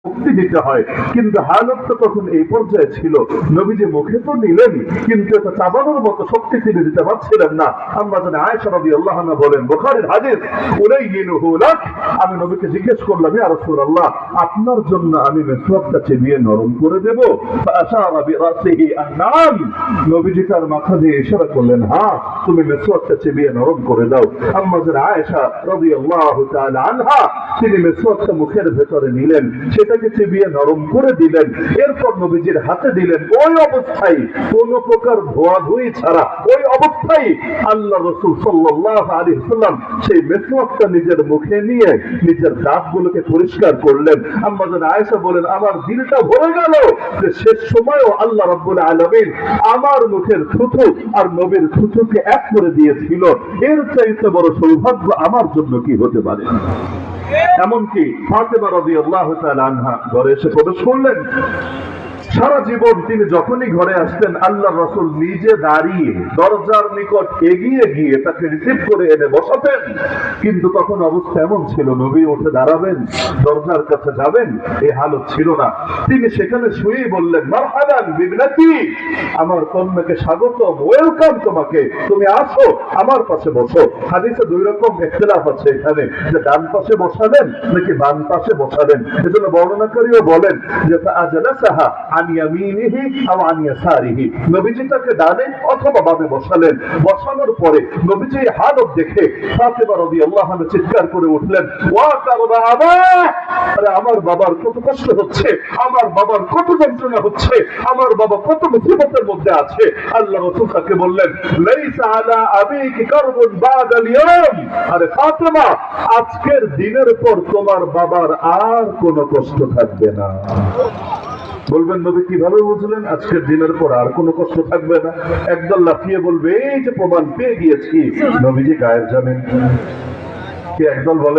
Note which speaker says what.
Speaker 1: মুক্তি দিতে হয়। কিন্তু হালত তো তখন এই পর্যায়ে ছিল, নবীজি মুখে তো নিলেন কিন্তু এটা চাবানোর মতো শক্তি তিনি দিতে পারছিলেন না। আম্মা জানে আয়েশা রাদিয়াল্লাহু আনহা বলেন, বুখারীর হাদিস, উলাইয়িনুহু লাক, আমি নবীকে জিজ্ঞেস করলাম, ইয়া রাসূলুল্লাহ, আপনার জন্য আমি মেসওয়াকটা চিবিয়ে নরম করে দেব? ফাআশারা বিরাসিহি আন-নাম, নবীজি তার মাথা দিয়ে ইশারা করলেন, হ্যাঁ তুমি মেসওয়াকটা চিবিয়ে নরম করে দাও। আম্মা জানে আয়েশা রাদিয়াল্লাহু তাআলা আনহা তিনি মেসওয়াকটা মুখের ভেতরে নিলেন, সেটাকে চিবিয়ে নরম করে দিলেন, এরপর নবীজির হাতে দিলেন। ওই অবস্থায় কোন প্রকার ধোয়াধুয়ি ছাড়া ওই অবস্থায় আল্লাহ রাসূল সাল্লাল্লাহু আলাইহি ওয়াসাল্লাম সেই মেসওয়াকটা নিজের মুখে নিয়ে নিজের দাঁতগুলোকে পরিষ্কার করলেন। আম্মা জান আয়েশা বলেন, আমার দিলটা ভরে গেল যে শেষ সময়ও আল্লাহ রাব্বুল আলামিন আমার মুখের থুথু আর নবীর থুথুকে এক করে দিয়েছিল। এর চাইতে বড় সৌভাগ্য আমার জন্য কি হতে পারে? এমনকি ফাতেমা রাদিয়াল্লাহু তাআলা আনহা ঘরে এসে প্রবেশ করলেন। সারা জীবন তিনি যখনই ঘরে আসতেন আল্লাহর রাসূল নিজে দাঁড়িয়ে দরজার নিকট এগিয়ে গিয়ে তাকে রিসিভ করে এনে বসাতেন। কিন্তু তখন অবস্থা এমন ছিল, নবী উঠে দাঁড়াবেন, দরজার কাছে যাবেন, এই হালত ছিল না। তিনি সেখানে শুয়েই বললেন, মারহাবান বিবনাতি, আমার কন্যাকে স্বাগতম, ওয়েলকাম তোমাকে, তুমি আসো আমার পাশে বসো। হাদিসে দুই রকম ইখতিলাফ আছে এখানে, যে ডান পাশে বসালেন নাকি বাম পাশে বসালেন। এজন্য বর্ণনাকারীও বলেন যে ফাআজলাসাহা আন ইয়ামিনিহি আও আন ইয়াসারিহি, নবীজি তাকে ডানে অথবা বামে বসালেন। বসানোর পরে নবীজি হালত দেখে ফাতেমা রাদিয়াল্লাহু আনহা চিৎকার করে উঠলেন, ওয়া কারবা আবা, আরে আমার বাবার কত কষ্ট হচ্ছে, আমার বাবার কত যন্ত্রণা হচ্ছে, আমার বাবা কত মুসিবতের মধ্যে আছে। আল্লাহ রাসূল তাকে বললেন, লাইসা আলা আবিকি কারবুন বাদাল ইয়াম, আরে ফাতেমা, আজকের দিনের পর তোমার বাবার আর কোনো কষ্ট থাকবে না। বলবেন, নবী কিভাবে বুঝলেন আজকের দিনের পর আর কোনো কষ্ট থাকবে না? একদল লাফিয়ে বলবে, এই যে প্রমাণ পেয়ে গিয়েছি, নবীজি গায়েব জানেন। কি একদল বলেন